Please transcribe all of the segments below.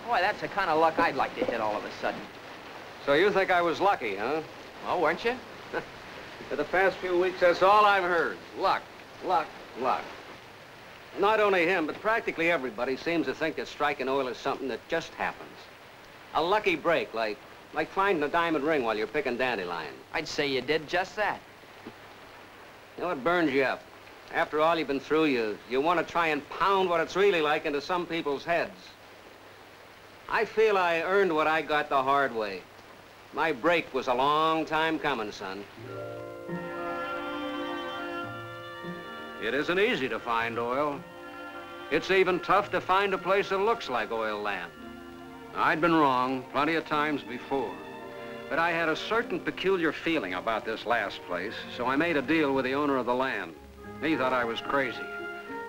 Boy, that's the kind of luck I'd like to hit all of a sudden. So you think I was lucky, huh? Well, weren't you? For the past few weeks, that's all I've heard. Luck, luck, luck. Not only him, but practically everybody seems to think that striking oil is something that just happens. A lucky break, like finding a diamond ring while you're picking dandelions. I'd say you did just that. You know, it burns you up. After all you've been through, you want to try and pound what it's really like into some people's heads. I feel I earned what I got the hard way. My break was a long time coming, son. It isn't easy to find oil. It's even tough to find a place that looks like oil land. I'd been wrong plenty of times before, but I had a certain peculiar feeling about this last place, so I made a deal with the owner of the land. He thought I was crazy.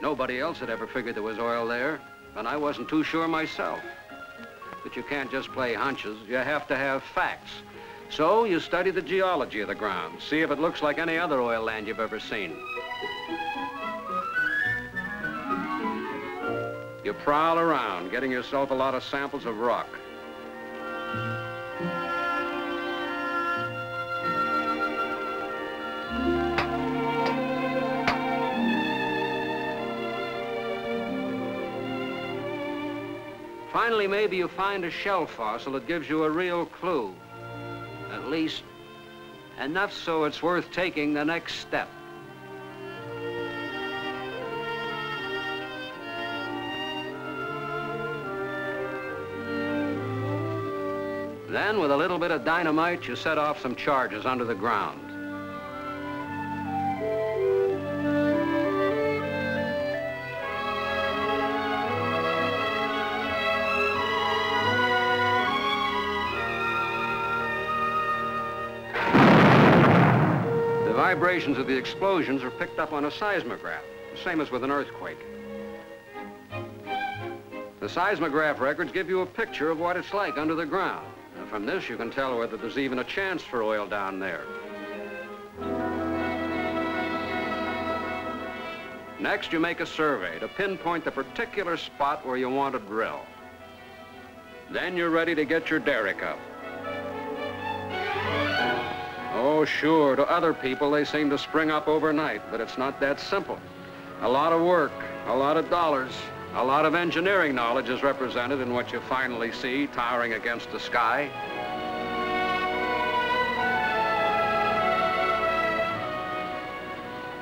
Nobody else had ever figured there was oil there, and I wasn't too sure myself. But you can't just play hunches. You have to have facts. So you study the geology of the ground, see if it looks like any other oil land you've ever seen. You prowl around, getting yourself a lot of samples of rock. Finally, maybe you find a shell fossil that gives you a real clue. At least, enough so it's worth taking the next step. Then, with a little bit of dynamite, you set off some charges under the ground. The vibrations of the explosions are picked up on a seismograph, the same as with an earthquake. The seismograph records give you a picture of what it's like under the ground. And from this, you can tell whether there's even a chance for oil down there. Next, you make a survey to pinpoint the particular spot where you want to drill. Then you're ready to get your derrick up. Oh, sure, to other people, they seem to spring up overnight, but it's not that simple. A lot of work, a lot of dollars, a lot of engineering knowledge is represented in what you finally see towering against the sky.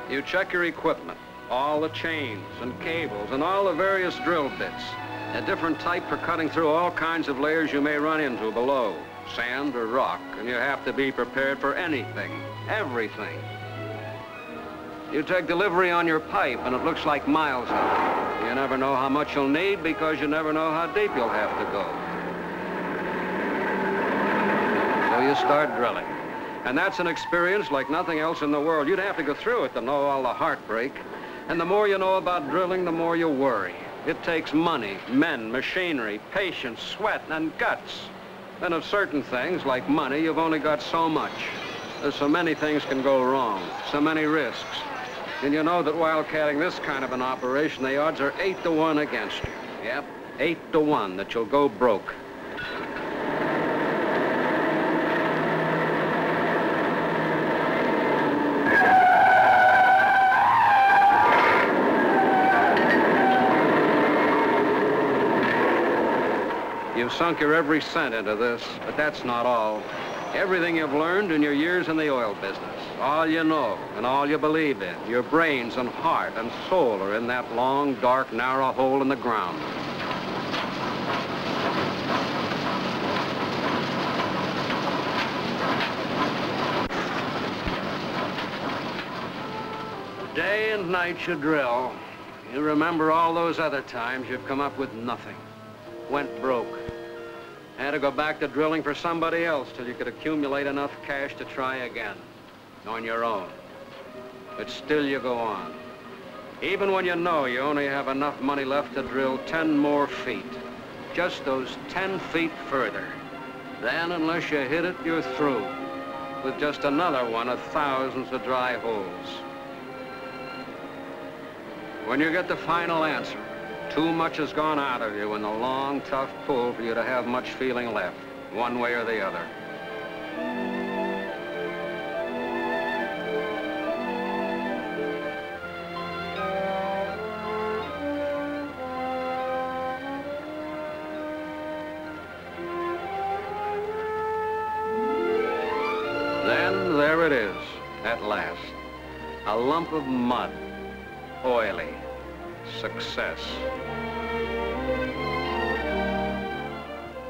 You check your equipment, all the chains and cables and all the various drill bits, a different type for cutting through all kinds of layers you may run into below, sand or rock, and you have to be prepared for anything, everything. You take delivery on your pipe, and it looks like miles out. You never know how much you'll need because you never know how deep you'll have to go. So you start drilling. And that's an experience like nothing else in the world. You'd have to go through it to know all the heartbreak. And the more you know about drilling, the more you worry. It takes money, men, machinery, patience, sweat, and guts. And of certain things, like money, you've only got so much. There's so many things can go wrong, so many risks. And you know that wildcatting this kind of an operation, the odds are 8 to 1 against you. Yep, 8 to 1 that you'll go broke. You've sunk your every cent into this, but that's not all. Everything you've learned in your years in the oil business, all you know and all you believe in, your brains and heart and soul are in that long, dark, narrow hole in the ground. Day and night you drill. You remember all those other times you've come up with nothing, went broke. Had to go back to drilling for somebody else till you could accumulate enough cash to try again, on your own. But still you go on. Even when you know you only have enough money left to drill 10 more feet. Just those 10 feet further. Then, unless you hit it, you're through. With just another one of thousands of dry holes. When you get the final answer, Too much has gone out of you in the long, tough pull for you to have much feeling left, one way or the other. Then there it is, at last. A lump of mud, oily, success.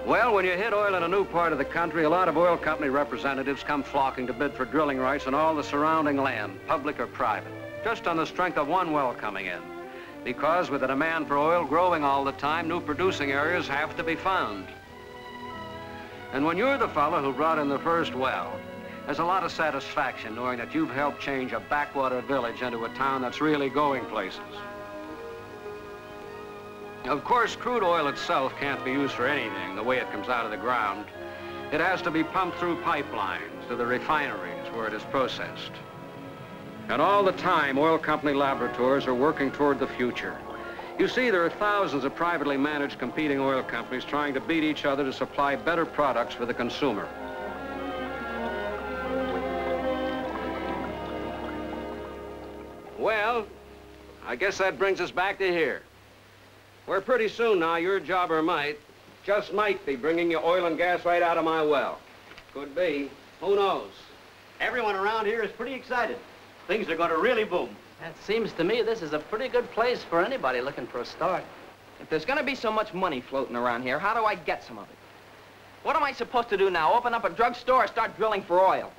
Well, when you hit oil in a new part of the country, a lot of oil company representatives come flocking to bid for drilling rights on all the surrounding land, public or private, just on the strength of one well coming in. Because with the demand for oil growing all the time, new producing areas have to be found. And when you're the fellow who brought in the first well, there's a lot of satisfaction knowing that you've helped change a backwater village into a town that's really going places. Of course, crude oil itself can't be used for anything the way it comes out of the ground. It has to be pumped through pipelines to the refineries where it is processed. And all the time, oil company laboratories are working toward the future. You see, there are thousands of privately managed competing oil companies trying to beat each other to supply better products for the consumer. Well, I guess that brings us back to here. Where pretty soon now, your jobber just might be bringing you oil and gas right out of my well. Could be. Who knows? Everyone around here is pretty excited. Things are going to really boom. It seems to me this is a pretty good place for anybody looking for a start. If there's gonna be so much money floating around here, how do I get some of it? What am I supposed to do now? Open up a drugstore or start drilling for oil?